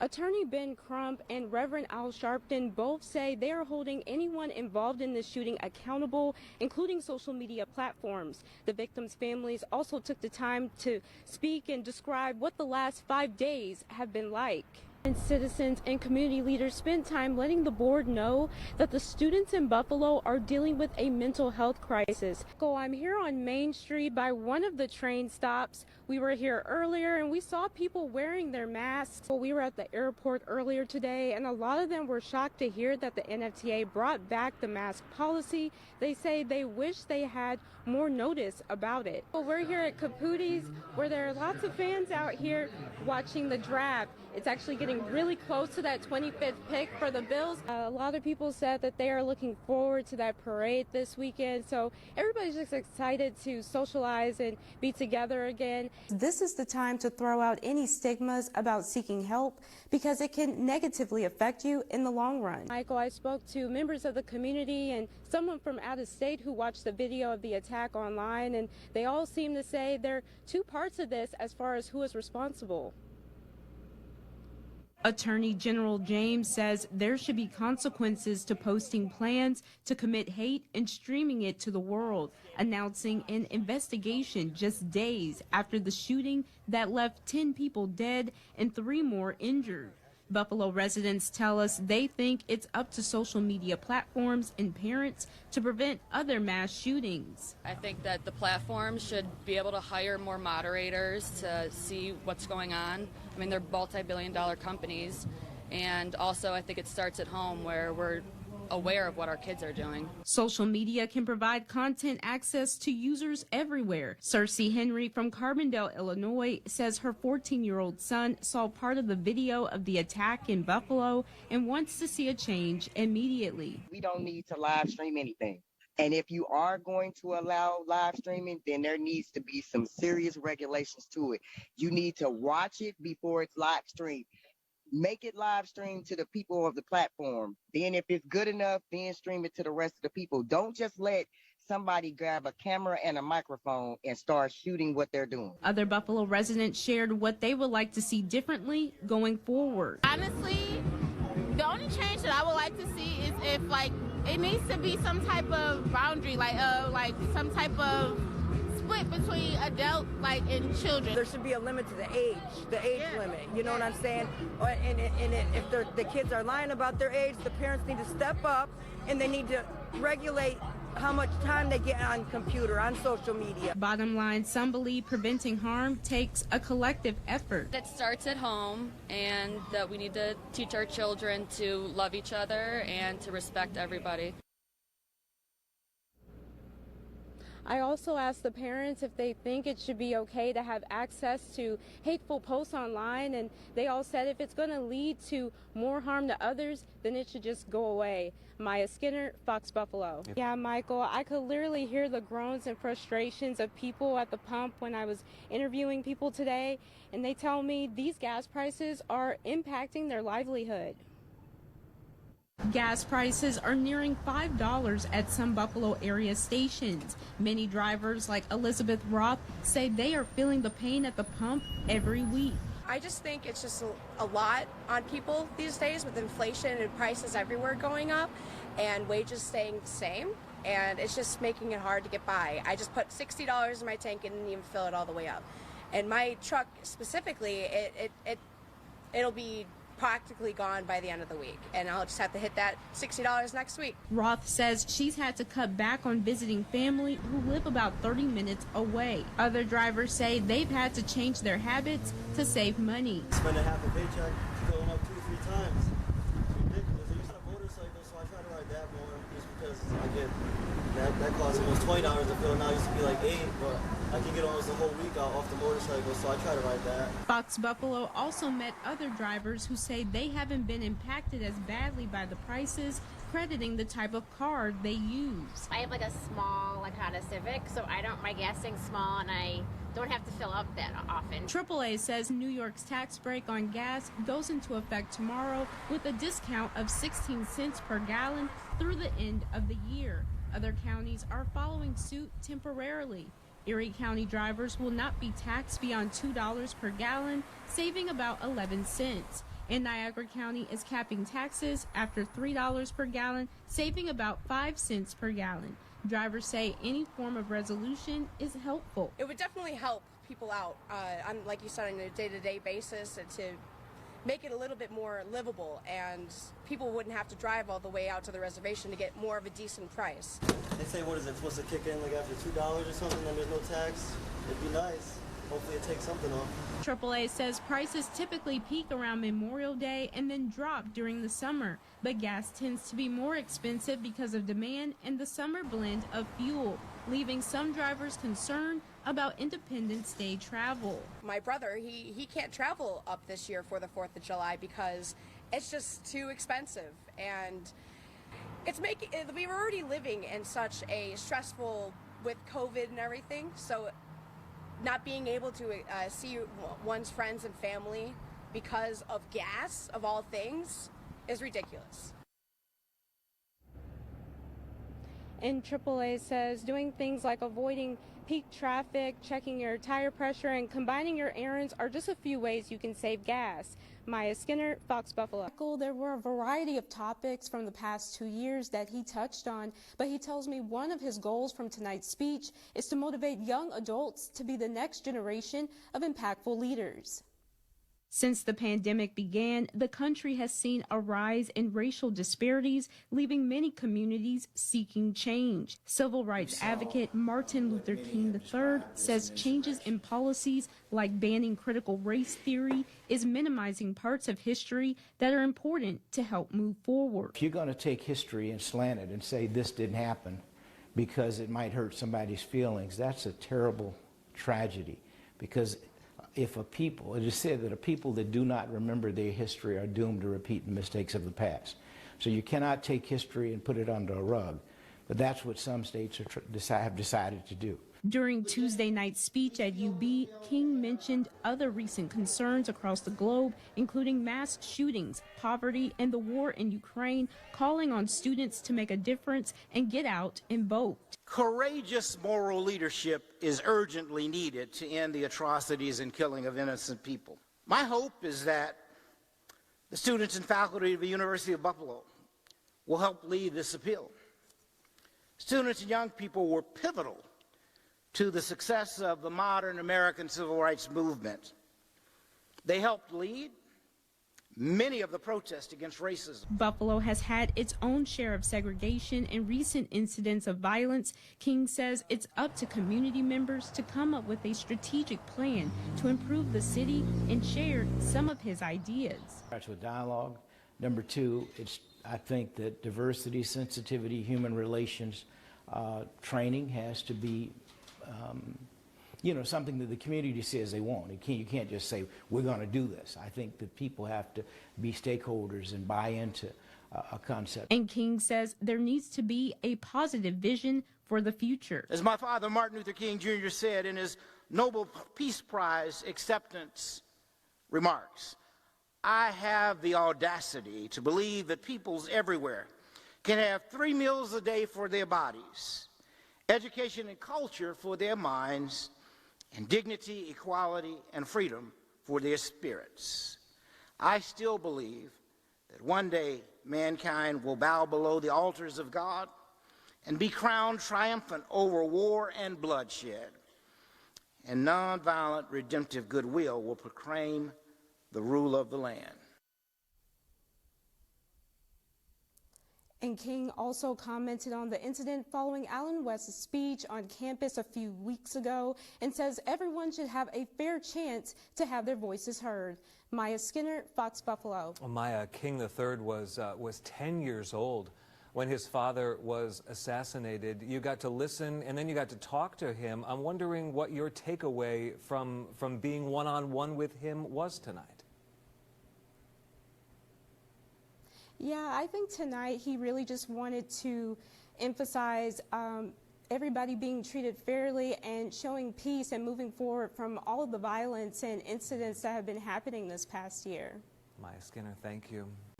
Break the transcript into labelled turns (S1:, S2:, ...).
S1: Attorney Ben Crump and Reverend Al Sharpton both say they are holding anyone involved in this shooting accountable, including social media platforms. The victims' families also took the time to speak and describe what the last 5 days have been like. And citizens and community leaders spent time letting the board know that the students in Buffalo are dealing with a mental health crisis. So I'm here on Main Street by one of the train stops. We were here earlier and we saw people wearing their masks. We were at the airport earlier today and a lot of them were shocked to hear that the NFTA brought back the mask policy. They say they wish they had more notice about it. Well, we're here at Caputi's where there are lots of fans out here watching the draft. It's actually getting really close to that 25th pick for the Bills. A lot of people said that they are looking forward to that parade this weekend. So everybody's just excited to socialize and be together again. This is the time to throw out any stigmas about seeking help because it can negatively affect you in the long run. Michael, I spoke to members of the community and someone from out of state who watched the video of the attack online, and they all seem to say there are two parts of this as far as who is responsible. Attorney General James says there should be consequences to posting plans to commit hate and streaming it to the world, announcing an investigation just days after the shooting that left 10 people dead and 3 more injured. Buffalo residents tell us they think it's up to social media platforms and parents to prevent other mass shootings.
S2: I think that the platforms should be able to hire more moderators to see what's going on. I mean, they're multi-billion-dollar companies, and also I think it starts at home where we're aware of what our kids are doing.
S1: Social media can provide content access to users everywhere. Cersei Henry from Carbondale, Illinois, says her 14-year-old son saw part of the video of the attack in Buffalo and wants to see a change immediately.
S3: We don't need to live stream anything. And if you are going to allow live streaming, then there needs to be some serious regulations to it. You need to watch it before it's live streamed. Make it live stream to the people of the platform. Then if it's good enough, then stream it to the rest of the people. Don't just let somebody grab a camera and a microphone and start shooting what they're doing.
S1: Other Buffalo residents shared what they would like to see differently going forward.
S4: Honestly, the only change that I would like to see is if it needs to be some type of boundary, like some type of split between adult and children.
S5: There should be a limit to the age limit. You know what I'm saying? And if the kids are lying about their age, the parents need to step up and they need to regulate how much time they get on computer, on social media.
S1: Bottom line, some believe preventing harm takes a collective effort.
S2: It starts at home, and that we need to teach our children to love each other and to respect everybody.
S1: I also asked the parents if they think it should be okay to have access to hateful posts online, and they all said if it's going to lead to more harm to others, then it should just go away. Maya Skinner, Fox Buffalo. Yeah, Michael, I could literally hear the groans and frustrations of people at the pump when I was interviewing people today, and they tell me these gas prices are impacting their livelihood. Gas prices are nearing $5 at some Buffalo area stations. Many drivers like Elizabeth Roth say they are feeling the pain at the pump every week.
S6: I just think it's just a lot on people these days with inflation and prices everywhere going up and wages staying the same. And it's just making it hard to get by. I just put $60 in my tank and didn't even fill it all the way up. And my truck specifically, it'll be practically gone by the end of the week, and I'll just have to hit that $60 next week.
S1: Roth says she's had to cut back on visiting family who live about 30 minutes away. Other drivers say they've had to change their habits to save money.
S7: Spending half a paycheck filling up 2-3 times. It's ridiculous. I used to have a motorcycle, so I try to ride that more just because I get that costs almost $20 to fill. Now it used to be like $8, but I can get almost a whole week out off the motorcycle, so I try to ride that.
S1: Fox Buffalo also met other drivers who say they haven't been impacted as badly by the prices, crediting the type of car they use.
S8: I have a small Honda Civic, so my gas tank's small and I don't have to fill up that often.
S1: AAA says New York's tax break on gas goes into effect tomorrow with a discount of 16 cents per gallon through the end of the year. Other counties are following suit temporarily. Erie County drivers will not be taxed beyond $2 per gallon, saving about 11 cents. And Niagara County is capping taxes after $3 per gallon, saving about 5 cents per gallon. Drivers say any form of resolution is helpful.
S6: It would definitely help people out, on, like you said, on a day-to-day basis, and to make it a little bit more livable, and people wouldn't have to drive all the way out to the reservation to get more of a decent price.
S7: They say, what is it, supposed to kick in like after $2 or something, and there's no tax? It'd be nice. Hopefully it takes something off.
S1: AAA says prices typically peak around Memorial Day and then drop during the summer, but gas tends to be more expensive because of demand and the summer blend of fuel, leaving some drivers concerned about Independence Day travel.
S6: My brother, he can't travel up this year for the 4th of July because it's just too expensive, and it's making, we were already living in such a stressful with COVID and everything, so not being able to see one's friends and family because of gas, of all things, is ridiculous.
S1: And AAA says doing things like avoiding peak traffic, checking your tire pressure, and combining your errands are just a few ways you can save gas. Maya Skinner, Fox Buffalo. There were a variety of topics from the past 2 years that he touched on, but he tells me one of his goals from tonight's speech is to motivate young adults to be the next generation of impactful leaders. Since the pandemic began, the country has seen a rise in racial disparities, leaving many communities seeking change. Civil rights advocate Martin Luther King III says changes in policies like banning critical race theory is minimizing parts of history that are important to help move forward.
S9: If you're going to take history and slant it and say this didn't happen because it might hurt somebody's feelings, that's a terrible tragedy, because if a people, it is said that a people that do not remember their history are doomed to repeat the mistakes of the past. So you cannot take history and put it under a rug, but that's what some states have decided to do.
S1: During Tuesday night's speech at UB, King mentioned other recent concerns across the globe, including mass shootings, poverty, and the war in Ukraine, calling on students to make a difference and get out and vote.
S10: Courageous moral leadership is urgently needed to end the atrocities and killing of innocent people. My hope is that the students and faculty of the University of Buffalo will help lead this appeal. Students and young people were pivotal to the success of the modern American civil rights movement. They helped lead many of the protests against racism.
S1: Buffalo has had its own share of segregation and recent incidents of violence. King says it's up to community members to come up with a strategic plan to improve the city and share some of his ideas.
S9: Starts with dialogue. Number two, I think that diversity, sensitivity, human relations training has to be something that the community says they want. You can't just say, we're going to do this. I think that people have to be stakeholders and buy into a concept.
S1: And King says there needs to be a positive vision for the future.
S10: As my father, Martin Luther King Jr., said in his Nobel Peace Prize acceptance remarks, I have the audacity to believe that peoples everywhere can have 3 meals a day for their bodies, education and culture for their minds, and dignity, equality, and freedom for their spirits. I still believe that one day mankind will bow below the altars of God and be crowned triumphant over war and bloodshed, and nonviolent redemptive goodwill will proclaim the rule of the land.
S1: And King also commented on the incident following Allen West's speech on campus a few weeks ago and says everyone should have a fair chance to have their voices heard. Maya Skinner, Fox Buffalo.
S11: Well, Maya, King III was 10 years old when his father was assassinated. You got to listen and then you got to talk to him. I'm wondering what your takeaway from being one-on-one with him was tonight.
S1: Yeah, I think tonight he really just wanted to emphasize everybody being treated fairly and showing peace and moving forward from all of the violence and incidents that have been happening this past year.
S11: Maya Skinner, thank you.